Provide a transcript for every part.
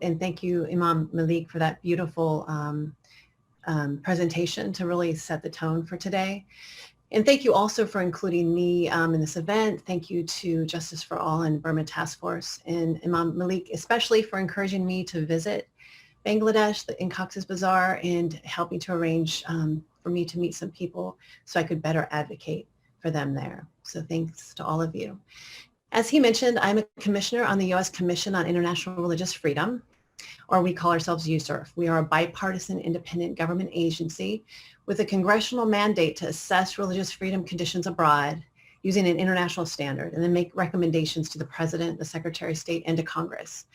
and thank you, Imam Malik, for that beautiful presentation to really set the tone for today. And thank you also for including me in this event. Thank you to Justice for All and Burma Task Force, and Imam Malik especially for encouraging me to visit Bangladesh in Cox's Bazar and helping to arrange for me to meet some people so I could better advocate for them there. So thanks to all of you. As he mentioned, I'm a commissioner on the U.S. Commission on International Religious Freedom, or we call ourselves USCIRF. We are a bipartisan independent government agency with a congressional mandate to assess religious freedom conditions abroad using an international standard and then make recommendations to the President, the Secretary of State, and to Congress.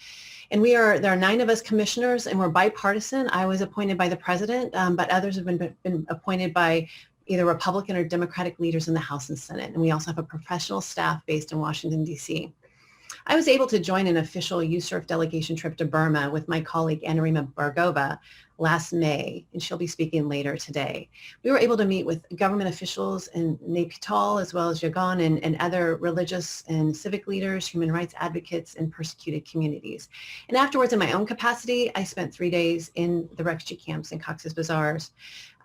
And there are 9 of us commissioners, and we're bipartisan. I was appointed by the President, but others have been appointed by either Republican or Democratic leaders in the House and Senate. And we also have a professional staff based in Washington, D.C. I was able to join an official USCIRF delegation trip to Burma with my colleague Anarima Bargova last May, and she'll be speaking later today. We were able to meet with government officials in Naypyidaw as well as Yangon and other religious and civic leaders, human rights advocates, and persecuted communities. And afterwards, in my own capacity, I spent 3 days in the refugee camps in Cox's Bazars,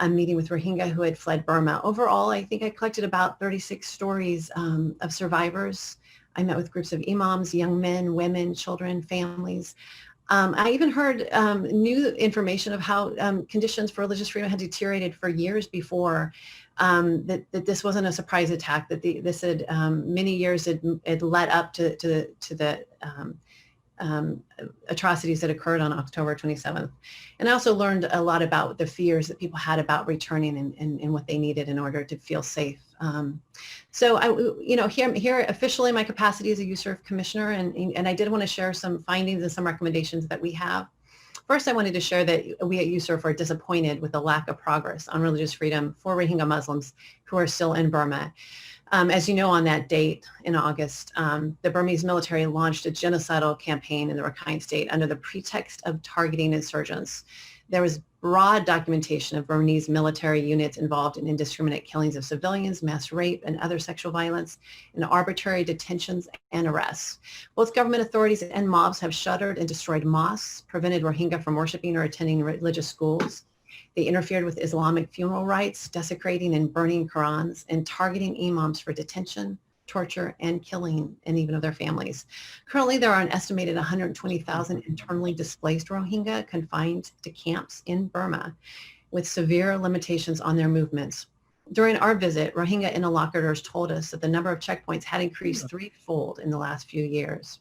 meeting with Rohingya who had fled Burma. Overall, I think I collected about 36 stories of survivors. I met with groups of imams, young men, women, children, families. I even heard new information of how conditions for religious freedom had deteriorated for years before, that this wasn't a surprise attack, that this had many years had led up to the atrocities that occurred on October 27th. And I also learned a lot about the fears that people had about returning and what they needed in order to feel safe. So here officially my capacity as a USCIRF commissioner, and I did want to share some findings and some recommendations that we have. First, I wanted to share that we at USCIRF are disappointed with the lack of progress on religious freedom for Rohingya Muslims who are still in Burma. As you know, on that date in August, the Burmese military launched a genocidal campaign in the Rakhine State under the pretext of targeting insurgents. There was broad documentation of Burmese military units involved in indiscriminate killings of civilians, mass rape, and other sexual violence, and arbitrary detentions and arrests. Both government authorities and mobs have shuttered and destroyed mosques, prevented Rohingya from worshiping or attending religious schools. They interfered with Islamic funeral rites, desecrating and burning Qurans, and targeting imams for detention, torture, and killing, and even of their families. Currently, there are an estimated 120,000 internally displaced Rohingya confined to camps in Burma with severe limitations on their movements. During our visit, Rohingya interlocutors told us that the number of checkpoints had increased threefold in the last few years.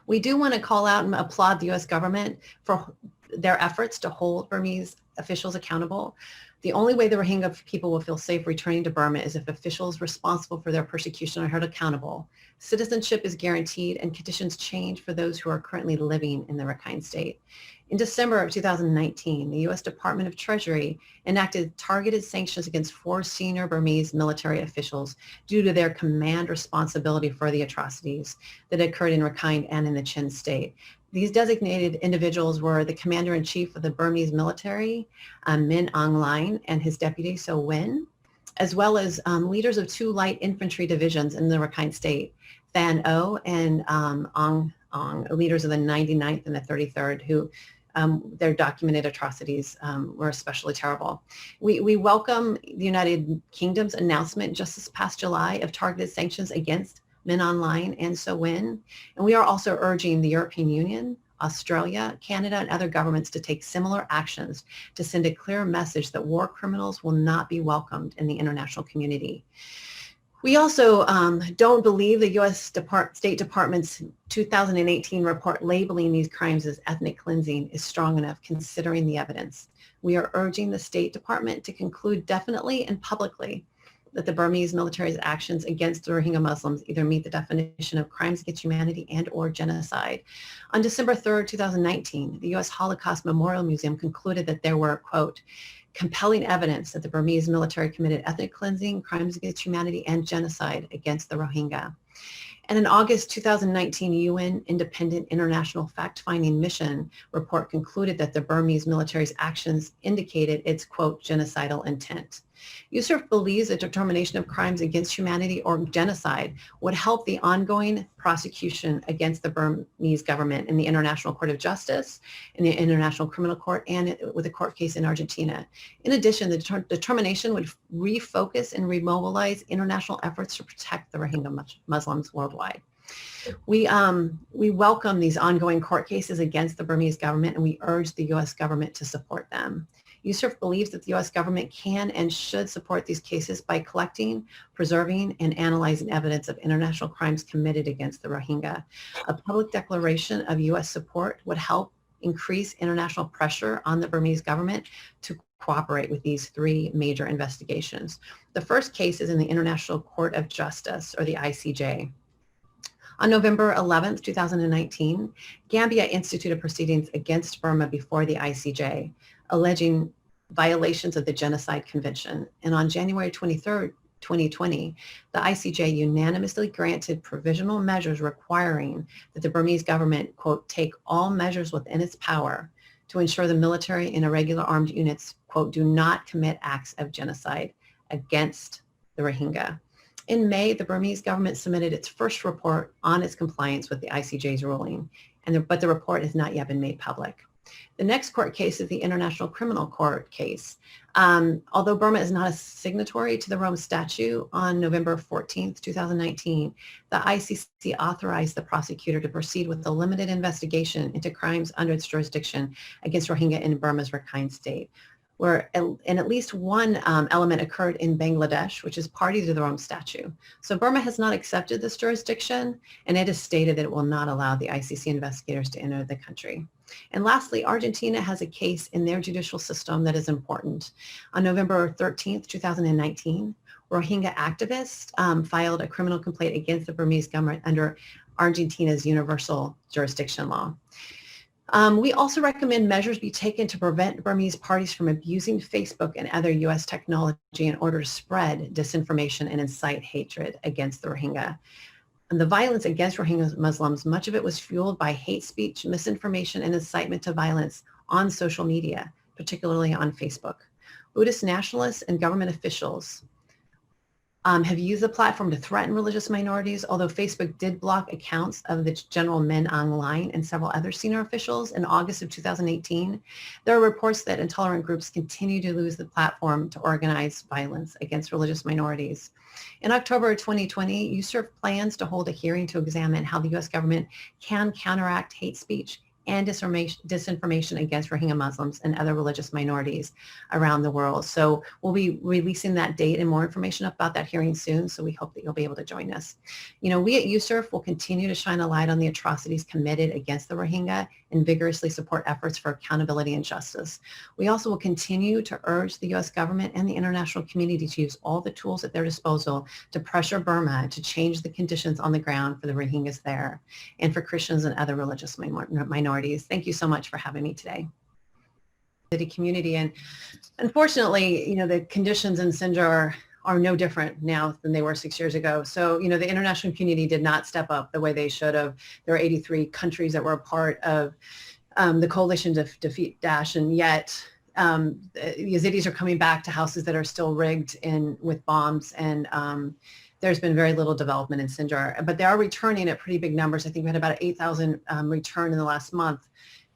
We do want to call out and applaud the U.S. government for their efforts to hold Burmese officials accountable. The only way the Rohingya people will feel safe returning to Burma is if officials responsible for their persecution are held accountable. Citizenship is guaranteed and conditions change for those who are currently living in the Rakhine State. In December of 2019, the U.S. Department of Treasury enacted targeted sanctions against 4 senior Burmese military officials due to their command responsibility for the atrocities that occurred in Rakhine and in the Chin State. These designated individuals were the commander-in-chief of the Burmese military, Min Aung Hlaing, and his deputy, So Win, as well as leaders of 2 light infantry divisions in the Rakhine State, Than O and Aung Aung, leaders of the 99th and the 33rd, who their documented atrocities were especially terrible. We welcome the United Kingdom's announcement just this past July of targeted sanctions against Min Aung Hlaing and So Win. And we are also urging the European Union, Australia, Canada, and other governments to take similar actions to send a clear message that war criminals will not be welcomed in the international community. We also don't believe the U.S. State Department's 2018 report labeling these crimes as ethnic cleansing is strong enough considering the evidence. We are urging the State Department to conclude definitely and publicly that the Burmese military's actions against the Rohingya Muslims either meet the definition of crimes against humanity and or genocide. On December 3rd, 2019, the U.S. Holocaust Memorial Museum concluded that there were, quote, compelling evidence that the Burmese military committed ethnic cleansing, crimes against humanity, and genocide against the Rohingya. And in August 2019, UN Independent International Fact-Finding Mission report concluded that the Burmese military's actions indicated its, quote, genocidal intent. USCIRF believes a determination of crimes against humanity or genocide would help the ongoing prosecution against the Burmese government in the International Court of Justice, in the International Criminal Court, and with a court case in Argentina. In addition, the determination would refocus and remobilize international efforts to protect the Rohingya Muslims worldwide. We welcome these ongoing court cases against the Burmese government, and we urge the U.S. government to support them. USCIRF believes that the U.S. government can and should support these cases by collecting, preserving, and analyzing evidence of international crimes committed against the Rohingya. A public declaration of U.S. support would help increase international pressure on the Burmese government to cooperate with these three major investigations. The first case is in the International Court of Justice, or the ICJ. On November 11th, 2019, Gambia instituted proceedings against Burma before the ICJ, alleging violations of the Genocide Convention. And on January 23rd, 2020, the ICJ unanimously granted provisional measures requiring that the Burmese government, quote, take all measures within its power to ensure the military and irregular armed units, quote, do not commit acts of genocide against the Rohingya. In May, the Burmese government submitted its first report on its compliance with the ICJ's ruling, but the report has not yet been made public. The next court case is the International Criminal Court case. Although Burma is not a signatory to the Rome Statute, on November 14th, 2019, the ICC authorized the prosecutor to proceed with a limited investigation into crimes under its jurisdiction against Rohingya in Burma's Rakhine State, where at least one element occurred in Bangladesh, which is party to the Rome Statute. So Burma has not accepted this jurisdiction, and it has stated that it will not allow the ICC investigators to enter the country. And lastly, Argentina has a case in their judicial system that is important. On November 13th, 2019, Rohingya activists filed a criminal complaint against the Burmese government under Argentina's universal jurisdiction law. We also recommend measures be taken to prevent Burmese parties from abusing Facebook and other U.S. technology in order to spread disinformation and incite hatred against the Rohingya. And the violence against Rohingya Muslims, much of it was fueled by hate speech, misinformation, and incitement to violence on social media, particularly on Facebook. Buddhist nationalists and government officials have used the platform to threaten religious minorities, although Facebook did block accounts of the General Min Aung Hlaing and several other senior officials in August of 2018. There are reports that intolerant groups continue to use the platform to organize violence against religious minorities. In October 2020, USCIRF plans to hold a hearing to examine how the U.S. government can counteract hate speech and disinformation against Rohingya Muslims and other religious minorities around the world. So we'll be releasing that date and more information about that hearing soon, so we hope that you'll be able to join us. You know, we at USCIRF will continue to shine a light on the atrocities committed against the Rohingya and vigorously support efforts for accountability and justice. We also will continue to urge the U.S. government and the international community to use all the tools at their disposal to pressure Burma to change the conditions on the ground for the Rohingyas there and for Christians and other religious minorities. Thank you so much for having me today. The community, and unfortunately, you know, the conditions in Sinjar are no different now than they were 6 years ago. So, you know, the international community did not step up the way they should have. There are 83 countries that were a part of the coalition to defeat Daesh, and yet Yazidis are coming back to houses that are still rigged with bombs, and there's been very little development in Sinjar, but they are returning at pretty big numbers. I think we had about 8,000 return in the last month,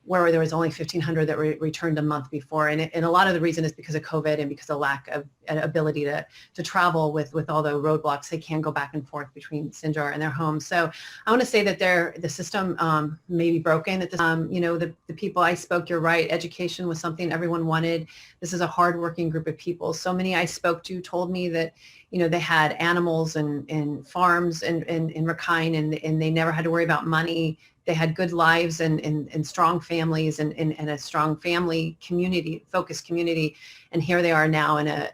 where there was only 1,500 that returned a month before. And a lot of the reason is because of COVID and because of lack of an ability to travel with all the roadblocks. They can go back and forth between Sinjar and their homes. So I want to say that the system may be broken. At this, you know, the people I spoke, you're right, education was something everyone wanted. This is a hardworking group of people. So many I spoke to told me that, you know, they had animals and farms in Rakhine, and they never had to worry about money. They had good lives and strong families and a strong family community, focused community. And here they are now in a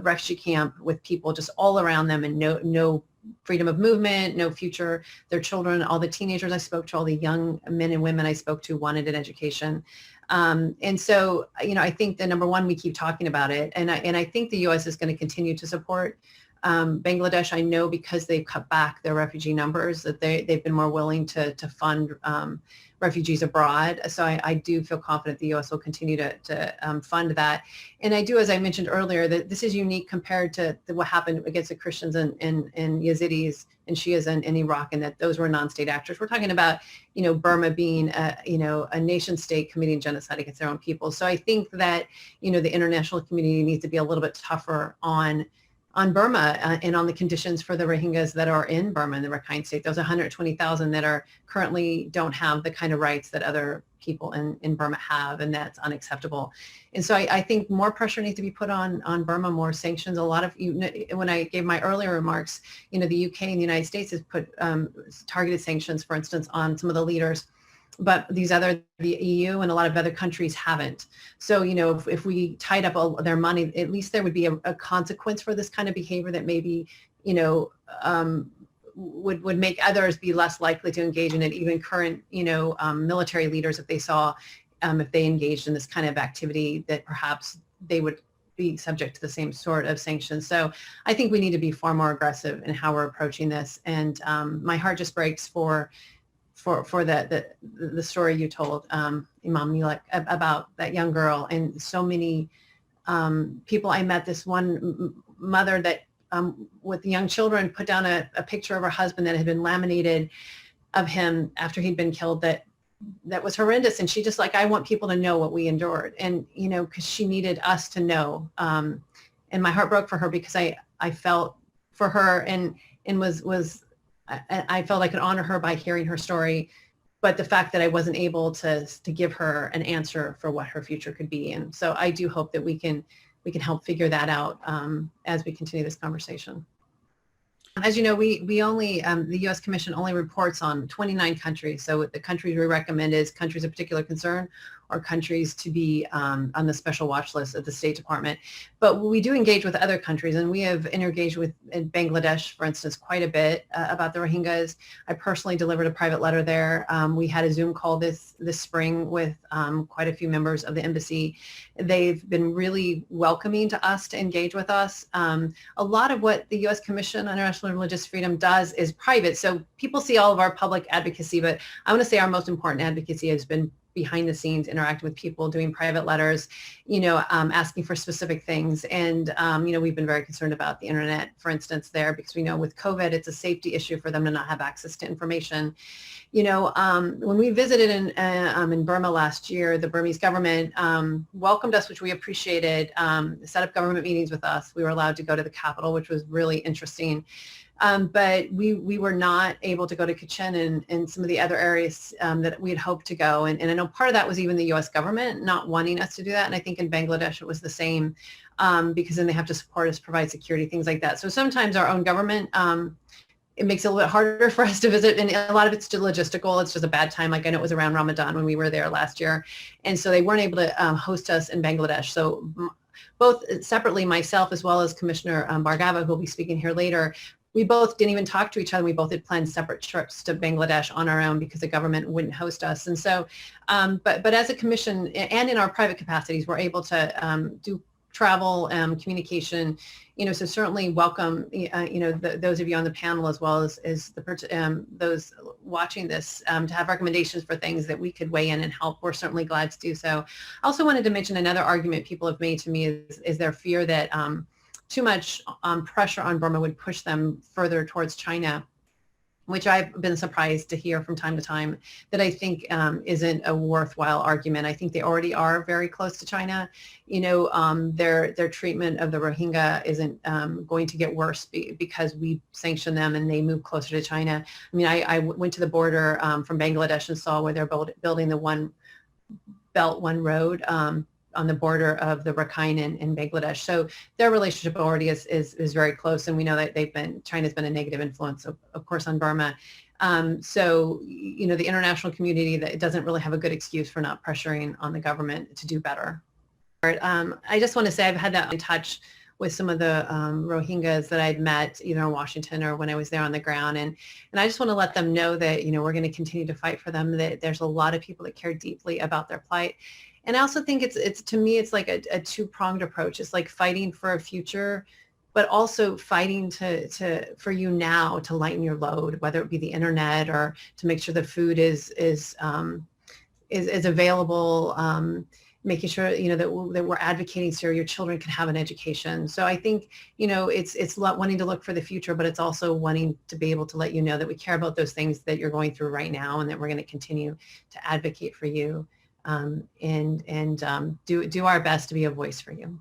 refugee camp with people just all around them, and no freedom of movement, no future. Their children, all the teenagers I spoke to, all the young men and women I spoke to wanted an education. And so, you know, I think that number one, we keep talking about it. And I think the U.S. is going to continue to support Bangladesh, I know because they've cut back their refugee numbers that they've been more willing to fund refugees abroad. So I do feel confident the U.S. will continue to fund that. And I do, as I mentioned earlier, that this is unique compared to what happened against the Christians and Yazidis and Shias in Iraq, and that those were non-state actors. We're talking about, Burma being a nation state committing genocide against their own people. So I think that, the international community needs to be a little bit tougher on Burma and on the conditions for the Rohingyas that are in Burma in the Rakhine State. Those 120,000 that are currently don't have the kind of rights that other people in Burma have, and that's unacceptable. And so I think more pressure needs to be put on Burma, more sanctions. A lot of, when I gave my earlier remarks, the UK and the United States has put targeted sanctions, for instance, on some of the leaders, but the EU and a lot of other countries haven't. So, if we tied up their money, at least there would be a consequence for this kind of behavior that maybe, would make others be less likely to engage in it, even current, military leaders, if they saw, if they engaged in this kind of activity, that perhaps they would be subject to the same sort of sanctions. So I think we need to be far more aggressive in how we're approaching this. And my heart just breaks for the story you told, Imam Mulek, about that young girl, and so many people I met. This one mother that with young children put down a picture of her husband that had been laminated of him after he'd been killed, that was horrendous. And she just I want people to know what we endured, and because she needed us to know. And my heart broke for her, because I felt for her, and I felt I could honor her by hearing her story, but the fact that I wasn't able to give her an answer for what her future could be. And so I do hope that we can help figure that out as we continue this conversation. As you know, we only, the U.S. Commission only reports on 29 countries. So the countries we recommend is countries of particular concern, or countries to be on the special watch list of the State Department. But we do engage with other countries, and we have engaged with Bangladesh, for instance, quite a bit about the Rohingyas. I personally delivered a private letter there. We had a Zoom call this spring with quite a few members of the embassy. They've been really welcoming to us to engage with us. A lot of what the U.S. Commission on International Religious Freedom does is private. So people see all of our public advocacy, but I want to say our most important advocacy has been behind the scenes, interacting with people, doing private letters, asking for specific things. And, we've been very concerned about the internet, for instance, there, because we know with COVID, it's a safety issue for them to not have access to information. When we visited in Burma last year, the Burmese government welcomed us, which we appreciated, set up government meetings with us. We were allowed to go to the capital, which was really interesting. But we were not able to go to Kachin and some of the other areas that we had hoped to go. And I know part of that was even the U.S. government not wanting us to do that. And I think in Bangladesh it was the same, because then they have to support us, provide security, things like that. So sometimes our own government, it makes it a little bit harder for us to visit. And a lot of it's still logistical. It's just a bad time. Like I know it was around Ramadan when we were there last year. And so they weren't able to host us in Bangladesh. So both separately, myself as well as Commissioner Bhargava, who will be speaking here later, we both didn't even talk to each other. We both had planned separate trips to Bangladesh on our own because the government wouldn't host us. And so, but as a commission and in our private capacities, we're able to do travel, communication, so certainly welcome, those of you on the panel, as well as those watching this, to have recommendations for things that we could weigh in and help. We're certainly glad to do so. I also wanted to mention another argument people have made to me is their fear that too much pressure on Burma would push them further towards China, which I've been surprised to hear from time to time, that I think isn't a worthwhile argument. I think they already are very close to China. Their treatment of the Rohingya isn't going to get worse because we sanction them and they move closer to China. I mean, I went to the border from Bangladesh and saw where they're building the One Belt, One Road on the border of the Rakhine in Bangladesh. So their relationship already is very close, and we know that China's been a negative influence, of course, on Burma. So, the international community that doesn't really have a good excuse for not pressuring on the government to do better. I just want to say I've had that in touch with some of the Rohingyas that I'd met either in Washington or when I was there on the ground. And I just want to let them know that, we're going to continue to fight for them, that there's a lot of people that care deeply about their plight. And I also think it's to me, it's like a two-pronged approach. It's like fighting for a future but also fighting for you now to lighten your load, whether it be the internet or to make sure the food is available, making sure, that we're advocating so your children can have an education. So I think, it's wanting to look for the future, but it's also wanting to be able to let you know that we care about those things that you're going through right now, and that we're going to continue to advocate for you, and do our best to be a voice for you.